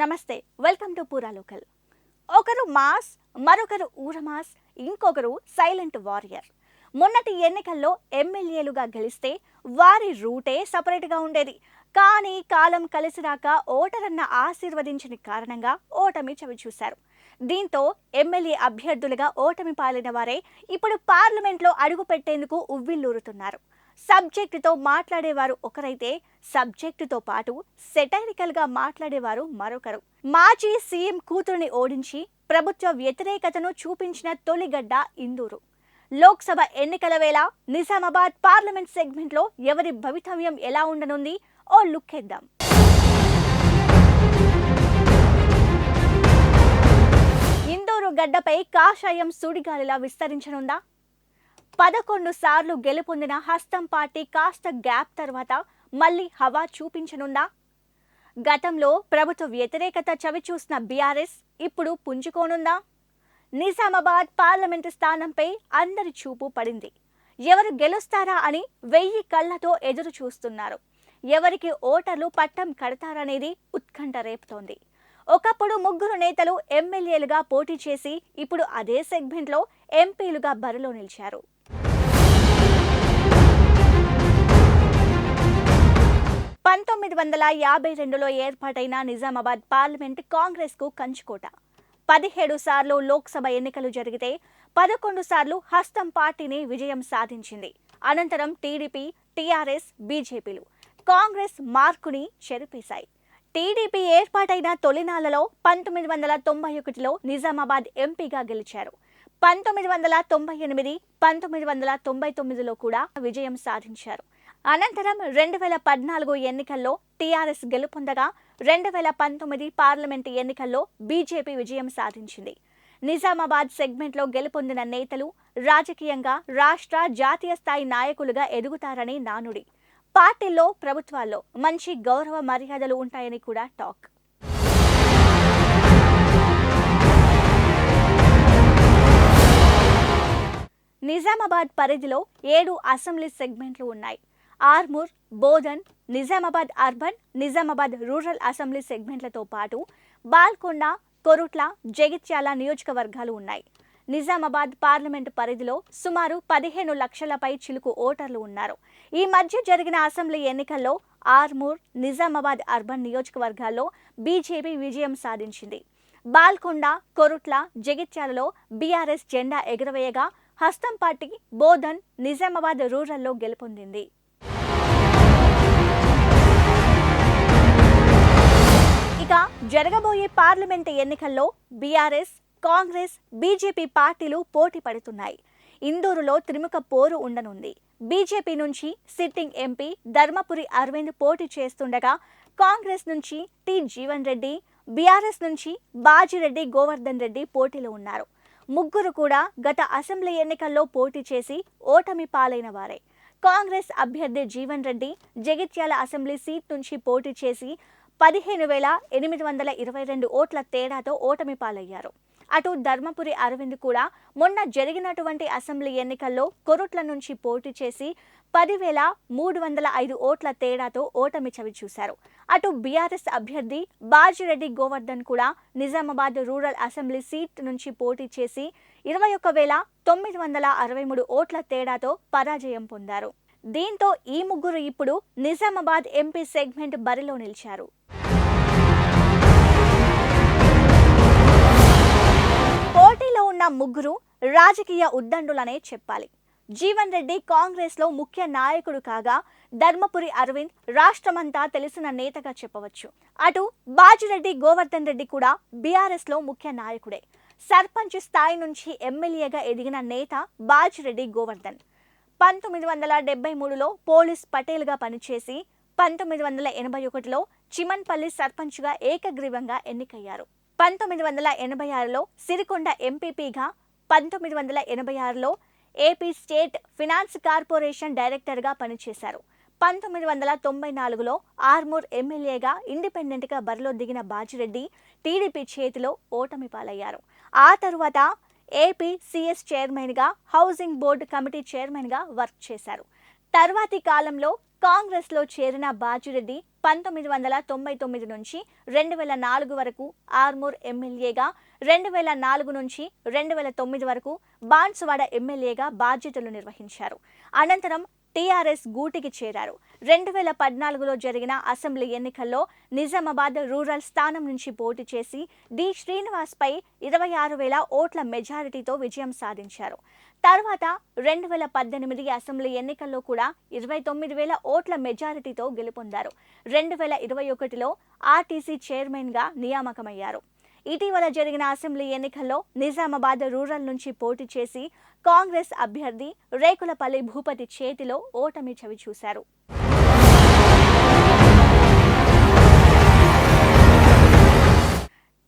నమస్తే, welcome to పూరా local. ఒకరు మాస్, మరొకరు ఊరమాస్, ఇంకొకరు సైలెంట్ వారియర్. మొన్నటి ఎన్నికల్లో ఎమ్మెల్యేలుగా గెలిస్తే వారి రూటే సపరేట్గా ఉండేది. కానీ కాలం కలిసిరాక ఓటరన్న ఆశీర్వదించిన కారణంగా ఓటమి చవిచూశారు. దీంతో ఎమ్మెల్యే అభ్యర్థులుగా ఓటమి పాలైన వారే ఇప్పుడు పార్లమెంట్లో అడుగు పెట్టేందుకు ఉవ్విల్లూరుతున్నారు. సబ్జెక్టుతో మాట్లాడేవారు ఒకరైతే సబ్జెక్టుతో పాటు సెటైరికల్గా మాట్లాడేవారు మరొకరు. మాజీ సీఎం కూతురుని ఓడించి ప్రభుత్వ వ్యతిరేకతను చూపించిన తొలిగడ్డ ఇందూరు. లోక్సభ ఎన్నికల వేళ నిజామాబాద్ పార్లమెంట్ సెగ్మెంట్లో ఎవరి భవితవ్యం ఎలా ఉండనుంది ఓ లుక్కేద్దాం. ఇందూరు గడ్డపై కాషాయం సుడిగాలిలా విస్తరించనుందా? 11 సార్లు గెలుపొందిన హస్తం పార్టీ కాస్త గ్యాప్ తర్వాత మళ్ళీ హవా చూపించనుందా? గతంలో ప్రభుత్వ వ్యతిరేకత చవిచూసిన బీఆర్ఎస్ ఇప్పుడు పుంజుకోనుందా? నిజామాబాద్ పార్లమెంటు స్థానంపై అందరి చూపు పడింది. ఎవరు గెలుస్తారా అని 1000 కళ్లతో ఎదురు చూస్తున్నారు. ఎవరికి ఓటర్లు పట్టం కడతారనేది ఉత్కంఠ రేపుతోంది. ఒకప్పుడు 3 నేతలు ఎమ్మెల్యేలుగా పోటీ చేసి ఇప్పుడు అదే సెగ్మెంట్లో ఎంపీలుగా బరిలో నిలిచారు. 1952లో ఏర్పాటైన నిజామాబాద్ పార్లమెంట్ కాంగ్రెస్కు కంచుకోట. 17 సార్లు లోక్సభ ఎన్నికలు జరిగితే 11 సార్లు హస్తం పార్టీని విజయం సాధించింది. అనంతరం టీడీపీ, టీఆర్ఎస్, బీజేపీలు కాంగ్రెస్ మార్కుని చెరిపేశాయి. టీడీపీ ఏర్పాటైన తొలినాళ్లలో 1991లో నిజామాబాద్ ఎంపీగా గెలిచారు. 1998, 1999లో కూడా విజయం సాధించారు. అనంతరం 2014 ఎన్నికల్లో టీఆర్ఎస్ గెలుపొందగా 2019 పార్లమెంటు ఎన్నికల్లో బీజేపీ విజయం సాధించింది. నిజామాబాద్ సెగ్మెంట్లో గెలుపొందిన నేతలు రాజకీయంగా రాష్ట్ర, జాతీయ స్థాయి నాయకులుగా ఎదుగుతారని నానుడి. పార్టీల్లో, ప్రభుత్వాల్లో మంచి గౌరవ మర్యాదలు ఉంటాయని కూడా టాక్. నిజామాబాద్ పరిధిలో 7 అసెంబ్లీ సెగ్మెంట్లు ఉన్నాయి. Armur, Bodhan, Nizamabad urban, Nizamabad rural assembly సెగ్మెంట్లతో పాటు బాల్కొండ, కొరుట్ల, జగిత్యాల నియోజకవర్గాలు ఉన్నాయి. నిజామాబాద్ పార్లమెంటు పరిధిలో సుమారు 15 లక్షలపై చిలుకు ఓటర్లు ఉన్నారు. ఈ మధ్య జరిగిన అసెంబ్లీ ఎన్నికల్లో ఆర్మూర్, నిజామాబాద్ అర్బన్ నియోజకవర్గాల్లో బీజేపీ విజయం సాధించింది. బాల్కొండ, కొరుట్ల, జగిత్యాలలో బీఆర్ఎస్ జెండా ఎగురవేయగా హస్తం పార్టీ బోధన్, నిజామాబాద్ రూరల్లో గెలుపొందింది. ఇక జరగబోయే పార్లమెంటు ఎన్నికల్లో బీఆర్ఎస్, కాంగ్రెస్, బీజేపీ పార్టీలు పోటీ పడుతున్నాయి. ఇందూరులో త్రిముఖ పోరు ఉండనుంది. బీజేపీ నుంచి సిట్టింగ్ ఎంపీ ధర్మపురి అరవింద్ పోటీ చేస్తుండగా కాంగ్రెస్ నుంచి టి జీవన్ రెడ్డి, బీఆర్ఎస్ నుంచి బాజిరెడ్డి గోవర్ధన్ రెడ్డి పోటీలో ఉన్నారు. ముగ్గురు కూడా గత అసెంబ్లీ ఎన్నికల్లో పోటీ చేసి ఓటమి పాలైన వారే. కాంగ్రెస్ అభ్యర్థి జీవన్ రెడ్డి జగిత్యాల అసెంబ్లీ సీట్ నుంచి పోటీ చేసి 15,822 ఓట్ల తేడాతో ఓటమి పాలయ్యారు. అటు ధర్మపురి అరవింద్ కూడా మొన్న జరిగినటువంటి అసెంబ్లీ ఎన్నికల్లో కొరుట్ల నుంచి పోటీ చేసి 10,305 ఓట్ల తేడాతో ఓటమి చవిచూశారు. అటు బీఆర్ఎస్ అభ్యర్థి బాజిరెడ్డి గోవర్ధన్ కూడా నిజామాబాద్ రూరల్ అసెంబ్లీ సీట్ నుంచి పోటీ చేసి 21,963 ఓట్ల తేడాతో పరాజయం పొందారు. దీంతో ఈ ముగ్గురు ఇప్పుడు నిజామాబాద్ ఎంపీ సెగ్మెంట్ బరిలో నిలిచారు. పోటీలో ఉన్న ముగ్గురు రాజకీయ ఉద్దండులనే చెప్పాలి. జీవన్ రెడ్డి కాంగ్రెస్లో ముఖ్య నాయకుడు కాగా ధర్మపురి అరవింద్ రాష్ట్రమంతా తెలిసిన నేతగా చెప్పవచ్చు. అటు బాజిరెడ్డి గోవర్ధన్ రెడ్డి కూడా బీఆర్ఎస్లో ముఖ్య నాయకుడే. సర్పంచ్ స్థాయి నుంచి ఎమ్మెల్యేగా ఎదిగిన నేత బాజిరెడ్డి గోవర్ధన్ 1973లో పోలీస్ పటేల్గా పనిచేసి 1981లో చిమన్పల్లి సర్పంచ్గా ఏకగ్రీవంగా ఎన్నికయ్యారు. 1986లో సిరికొండ ఎంపీపీగా, 1986లో ఏపీ స్టేట్ ఫినాన్స్ కార్పొరేషన్ డైరెక్టర్గా పనిచేశారు. 1994లో ఆర్మూర్ ఎమ్మెల్యేగా ఇండిపెండెంట్గా బరిలో దిగిన బాజిరెడ్డి టీడీపీ చేతిలో ఓటమి పాలయ్యారు. ఆ తరువాత ఏపీ సిఎస్ చైర్మన్గా, హౌసింగ్ బోర్డు కమిటీ చైర్మన్గా వర్క్ చేశారు. తర్వాతి కాలంలో కాంగ్రెస్లో చేరిన బాజిరెడ్డి 1999 నుంచి 2004 వరకు ఆర్మూర్ ఎమ్మెల్యేగా, 2004 నుంచి 2009 వరకు బాన్సువాడ ఎమ్మెల్యేగా బాధ్యతలు నిర్వహించారు. అనంతరం టీఆర్ఎస్ గూటికి చేరారు. 2014లో జరిగిన అసెంబ్లీ ఎన్నికల్లో నిజామాబాద్ రూరల్ స్థానం నుంచి పోటీ చేసి డి శ్రీనివాస్పై 26,000 ఓట్ల మెజారిటీతో విజయం సాధించారు. తర్వాత 2018 అసెంబ్లీ ఎన్నికల్లో కూడా 29,000 ఓట్ల మెజారిటీతో గెలుపొందారు. 2021లో ఆర్టీసీ చైర్మన్గా నియామకమయ్యారు. ఇటీవల జరిగిన అసెంబ్లీ ఎన్నికల్లో నిజామాబాద్ రూరల్ నుంచి పోటీ చేసి కాంగ్రెస్ అభ్యర్థి రేకులపల్లి భూపతి చేతిలో ఓటమి చవిచూశారు.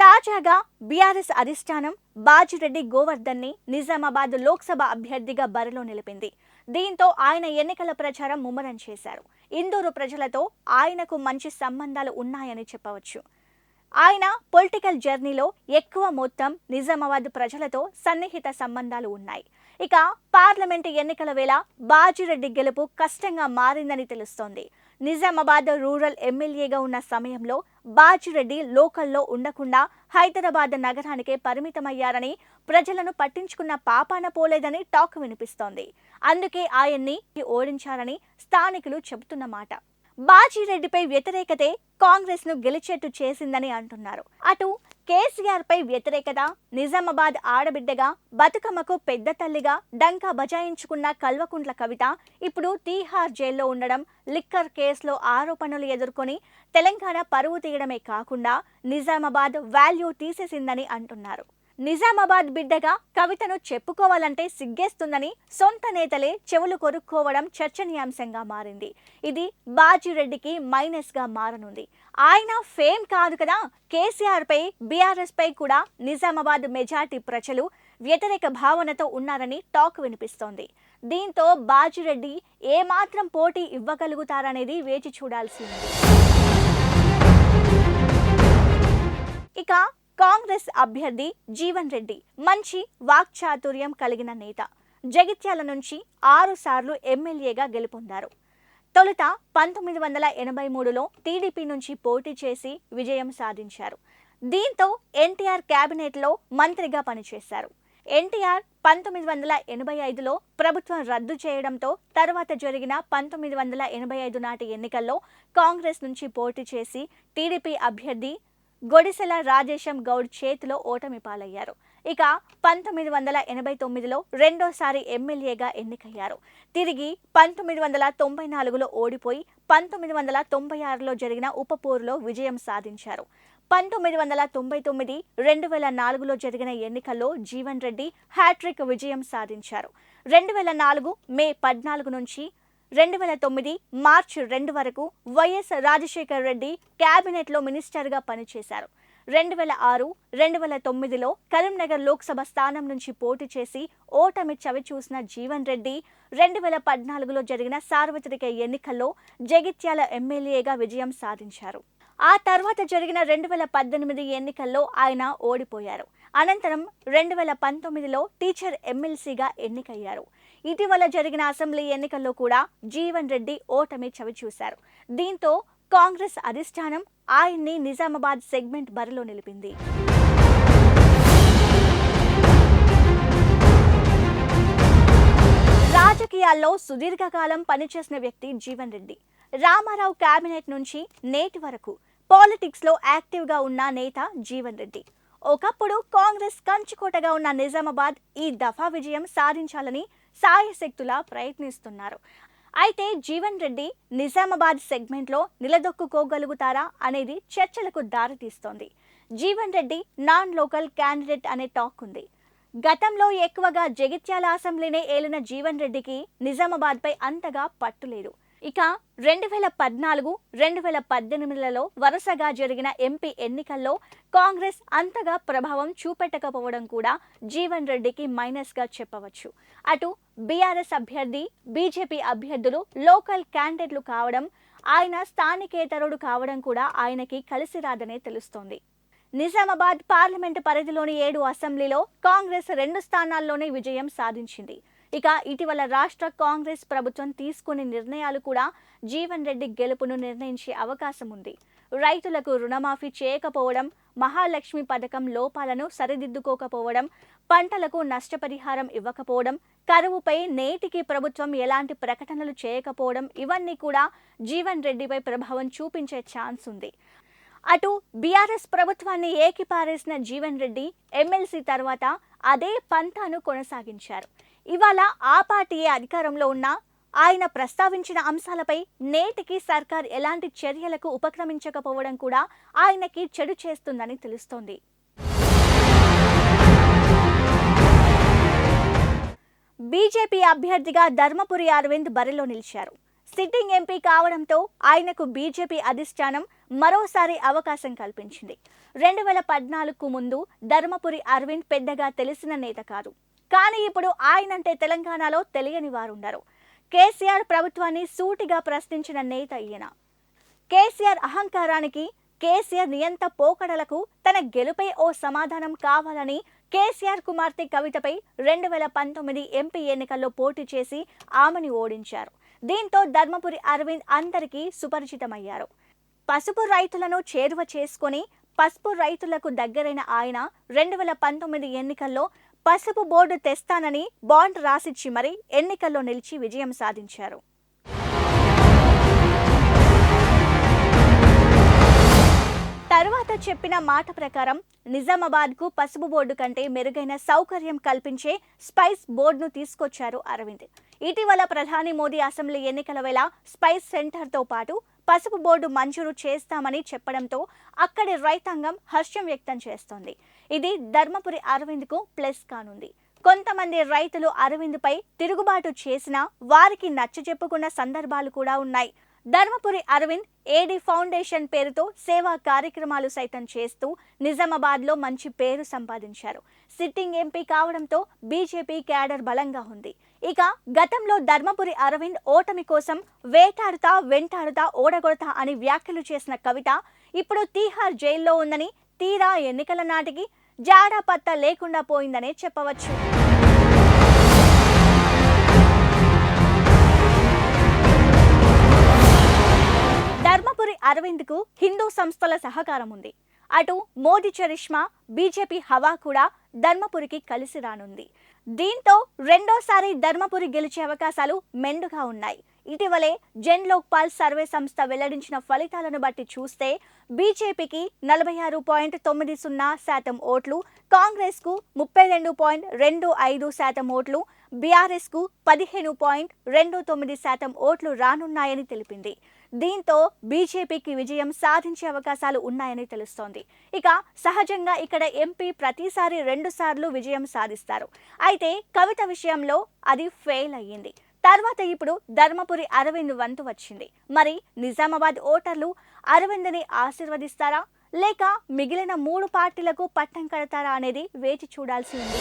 తాజాగా బీఆర్ఎస్ అధిష్టానం బాజిరెడ్డి గోవర్ధన్ని నిజామాబాద్ లోక్సభ అభ్యర్థిగా బరిలో నిలిపింది. దీంతో ఆయన ఎన్నికల ప్రచారం ముమ్మరం చేశారు. ఇందూరు ప్రజలతో ఆయనకు మంచి సంబంధాలు ఉన్నాయని చెప్పవచ్చు. ఆయన పొలిటికల్ జర్నీలో ఎక్కువ మొత్తం నిజామాబాద్ ప్రజలతో సన్నిహిత సంబంధాలు ఉన్నాయి. ఇక పార్లమెంటు ఎన్నికల వేళ బాజిరెడ్డి గెలుపు కష్టంగా మారిందని తెలుస్తోంది. నిజామాబాద్ రూరల్ ఎమ్మెల్యేగా ఉన్న సమయంలో బాజిరెడ్డి లోకల్లో ఉండకుండా హైదరాబాద్ నగరానికే పరిమితమయ్యారని, ప్రజలను పట్టించుకున్న పాపాన పోలేదని టాక్ వినిపిస్తోంది. అందుకే ఆయన్ని ఓడించారని స్థానికులు చెబుతున్నమాట. బాజిరెడ్డిపై వ్యతిరేకతే కాంగ్రెస్ ను గెలిచేట్టు చేసిందని అంటున్నారు. అటు కేసీఆర్ పై వ్యతిరేకత, నిజామాబాద్ ఆడబిడ్డగా బతుకమ్మకు పెద్ద తల్లిగా డంకా బజాయించుకున్న కల్వకుంట్ల కవిత ఇప్పుడు తీహార్ జైల్లో ఉండడం, లిక్కర్ కేసులో ఆరోపణలు ఎదుర్కొని తెలంగాణ పరువు తీయడమే కాకుండా నిజామాబాద్ వాల్యూ తీసేసిందని అంటున్నారు. నిజామాబాద్ బిడ్డగా కవితను చెప్పుకోవాలంటే సిగ్గేస్తుందని సొంత నేతలే చెవులు కొరుక్కోవడం చర్చనీయాంశంగా మారింది. ఇది బాజిరెడ్డికి మైనస్ గా మారనుంది. ఆయన ఫేమ్ కాదు కదా, కేసీఆర్ పై బీఆర్ఎస్ పై కూడా నిజామాబాద్ మెజార్టీ ప్రజలు వ్యతిరేక భావనతో ఉన్నారని టాక్ వినిపిస్తోంది. దీంతో బాజిరెడ్డి ఏమాత్రం పోటీ ఇవ్వగలుగుతారనేది వేచి చూడాల్సి ఉంది. ఇక కాంగ్రెస్ అభ్యర్థి జీవన్ రెడ్డి మంచి వాక్చాతుర్యం కలిగిన నేత. జగిత్యాల నుంచి 6 సార్లు ఎమ్మెల్యేగా గెలుపొందారు. తొలుత 1983లో టీడీపీ నుంచి పోటీ చేసి విజయం సాధించారు. దీంతో ఎన్టీఆర్ కేబినెట్లో మంత్రిగా పనిచేశారు. ఎన్టీఆర్ 1985లో ప్రభుత్వం రద్దు చేయడంతో తర్వాత జరిగిన 1985 నాటి ఎన్నికల్లో కాంగ్రెస్ నుంచి పోటీ చేసి టీడీపీ అభ్యర్థి గొడిసెల రాజేశం గౌడ్ చేతిలో ఓటమి పాలయ్యారు. ఇక 1989లో రెండోసారి ఎమ్మెల్యేగా ఎన్నికయ్యారు. తిరిగి 1994లో ఓడిపోయి 1996లో జరిగిన ఉపపోరులో విజయం సాధించారు. 1999, 2004లో జరిగిన ఎన్నికల్లో జీవన్ రెడ్డి హ్యాట్రిక్ విజయం సాధించారు. 2004 మే 14 నుంచి 2009 మార్చి 2 వరకు వైఎస్ రాజశేఖర్ రెడ్డి కేబినెట్లో మినిస్టర్గా పనిచేశారు. 2006, 2009లో కరీంనగర్ లోక్సభ స్థానం నుంచి పోటీ చేసి ఓటమి చవిచూసిన జీవన్ రెడ్డి 2014లో జరిగిన సార్వత్రిక ఎన్నికల్లో జగిత్యాల ఎమ్మెల్యేగా విజయం సాధించారు. ఆ తర్వాత జరిగిన 2018 ఎన్నికల్లో ఆయన ఓడిపోయారు. అనంతరం 2019లో టీచర్ ఎమ్మెల్సీగా ఎన్నికయ్యారు. ఇటీవల జరిగిన అసెంబ్లీ ఎన్నికల్లో కూడా జీవన్ రెడ్డి ఓటమి చవిచూశారు. దీంతో కాంగ్రెస్ అధిష్టానం ఆయన్ని నిజామాబాద్ సెగ్మెంట్ బరిలో నిలిపింది. రాజకీయాల్లో సుదీర్ఘకాలం పనిచేసిన వ్యక్తి జీవన్ రెడ్డి. రామారావు కేబినెట్ నుంచి నేటి వరకు పాలిటిక్స్లో యాక్టివ్గా ఉన్న నేత జీవన్ రెడ్డి. ఒకప్పుడు కాంగ్రెస్ కంచుకోటగా ఉన్న నిజామాబాద్ ఈ దఫా విజయం సాధించాలని సాయశక్తులా ప్రయత్నిస్తున్నారు. అయితే జీవన్ రెడ్డి నిజామాబాద్ సెగ్మెంట్లో నిలదొక్కుకోగలుగుతారా అనేది చర్చలకు దారితీస్తోంది. Jeevan Reddy non local candidate అనే టాక్ ఉంది. గతంలో ఎక్కువగా జగిత్యాల అసెంబ్లీనే ఏలిన జీవన్ రెడ్డికి నిజామాబాద్పై అంతగా పట్టులేదు. ఇక 2014, 2018లలో వరుసగా జరిగిన ఎంపీ ఎన్నికల్లో కాంగ్రెస్ అంతగా ప్రభావం చూపెట్టకపోవడం కూడా జీవన్ రెడ్డికి మైనస్గా చెప్పవచ్చు. అటు బీఆర్ఎస్ అభ్యర్థి, బీజేపీ అభ్యర్థులు లోకల్ క్యాండిడేట్లు కావడం, ఆయన స్థానికేతరుడు కావడం కూడా ఆయనకి కలిసి రాదనే తెలుస్తోంది. నిజామాబాద్ పార్లమెంటు పరిధిలోని 7 అసెంబ్లీలో కాంగ్రెస్ 2 స్థానాల్లోనే విజయం సాధించింది. ఇక ఇటీవల రాష్ట్ర కాంగ్రెస్ ప్రభుత్వం తీసుకునే నిర్ణయాలు కూడా జీవన్ రెడ్డి గెలుపును నిర్ణయించే అవకాశం ఉంది. రైతులకు రుణమాఫీ చేయకపోవడం, మహాలక్ష్మి పథకం లోపాలను సరిదిద్దుకోకపోవడం, పంటలకు నష్టపరిహారం ఇవ్వకపోవడం, కరువుపై నేటికి ప్రభుత్వం ఎలాంటి ప్రకటనలు చేయకపోవడం ఇవన్నీ కూడా జీవన్ రెడ్డిపై ప్రభావం చూపించే ఛాన్స్ ఉంది. అటు బీఆర్ఎస్ ప్రభుత్వాన్ని ఏకిపారేసిన జీవన్ రెడ్డి ఎమ్మెల్సీ తర్వాత అదే పంతాను కొనసాగించారు. ఇవాళ ఆ పార్టీయే అధికారంలో ఉన్న ఆయన ప్రస్తావించిన అంశాలపై నేటికి సర్కార్ ఎలాంటి చర్యలకు ఉపక్రమించకపోవడం కూడా ఆయనకి చెడు చేస్తుందని తెలుస్తోంది. బీజేపీ అభ్యర్థిగా ధర్మపురి అరవింద్ బరిలో నిలిచారు. సిట్టింగ్ ఎంపీ కావడంతో ఆయనకు బీజేపీ అధిష్టానం మరోసారి అవకాశం కల్పించింది. 2014కు ముందు ధర్మపురి అరవింద్ పెద్దగా తెలిసిన నేత కాదు. కానీ ఇప్పుడు ఆయనంటే తెలంగాణలో తెలియని వారుండరు. కేసీఆర్ ప్రభుత్వాన్ని సూటిగా ప్రశ్నించిన నేత ఈయన. కేసీఆర్ అహంకారానికి, కేసీఆర్ నియంత పోకడలకు తన గెలుపై ఓ సమాధానం కావాలని కేసీఆర్ కుమార్తె కవితపై 2019 ఎంపీ ఎన్నికల్లో పోటీ చేసి ఆమెను ఓడించారు. దీంతో ధర్మపురి అరవింద్ అందరికీ సుపరిచితమయ్యారు. పసుపు రైతులను చేరువ చేసుకుని పసుపు రైతులకు దగ్గరైన ఆయన 2019 ఎన్నికల్లో పసుపు బోర్డు తెస్తానని బాండ్ రాసిచ్చి మరీ ఎన్నికల్లో నిలిచి విజయం సాధించారు. తర్వాత చెప్పిన మాట ప్రకారం నిజామాబాద్కు పసుపు బోర్డు కంటే మెరుగైన సౌకర్యం కల్పించే స్పైస్ బోర్డును తీసుకొచ్చారు అరవింద్. ఇటీవల ప్రధాని మోదీ అసెంబ్లీ ఎన్నికల వేళ స్పైస్ సెంటర్తో పాటు పసుపు బోర్డు మంజూరు చేస్తామని చెప్పడంతో అక్కడి రైతాంగం హర్షం వ్యక్తం చేస్తోంది. ఇది ధర్మపురి అరవింద్కు ప్లస్ కానుంది. కొంతమంది రైతులు అరవింద్పై తిరుగుబాటు చేసినా వారికి నచ్చజెప్పుకున్న సందర్భాలు కూడా ఉన్నాయి. ధర్మపురి అరవింద్ ఏడీ ఫౌండేషన్ పేరుతో సేవా కార్యక్రమాలు సైతం చేస్తూ నిజామాబాద్లో మంచి పేరు సంపాదించారు. సిట్టింగ్ ఎంపీ కావడంతో బీజేపీ క్యాడర్ బలంగా ఉంది. ఇక గతంలో ధర్మపురి అరవింద్ ఓటమి కోసం వేటాడుతా వెంటాడుతా ఓడగొడతా అని వ్యాఖ్యలు చేసిన కవిత ఇప్పుడు తీహార్ జైల్లో ఉందని, తీరా ఎన్నికల నాటికి జాడాపత్తా లేకుండా పోయిందనే చెప్పవచ్చు. ధర్మపురి అరవింద్కు హిందూ సంస్థల సహకారం ఉంది. అటు మోదీ చరిష్మా, బీజేపీ హవా కూడా ధర్మపురికి కలిసి రానుంది. దీంతో రెండోసారి ధర్మపురి గెలిచే అవకాశాలు మెండుగా ఉన్నాయి. ఇటీవలే జన్ లోక్పాల్ సర్వే సంస్థ వెల్లడించిన ఫలితాలను బట్టి చూస్తే బీజేపీకి 46.90% ఓట్లు, కాంగ్రెస్కు 32.25% ఓట్లు, బీఆర్ఎస్కు 15.29% ఓట్లు రానున్నాయని తెలిపింది. దీంతో బీజేపీకి విజయం సాధించే అవకాశాలు ఉన్నాయని తెలుస్తోంది. ఇక సహజంగా ఇక్కడ ఎంపీ ప్రతిసారి 2 సార్లు విజయం సాధిస్తారు. అయితే కవిత విషయంలో అది ఫెయిల్ అయ్యింది. తర్వాత ఇప్పుడు ధర్మపురి అరవింద్ వంతు వచ్చింది. మరి నిజామాబాద్ ఓటర్లు అరవింద్ని ఆశీర్వదిస్తారా లేక మిగిలిన 3 పార్టీలకు పట్టం కడతారా అనేది వేచి చూడాల్సి ఉంది.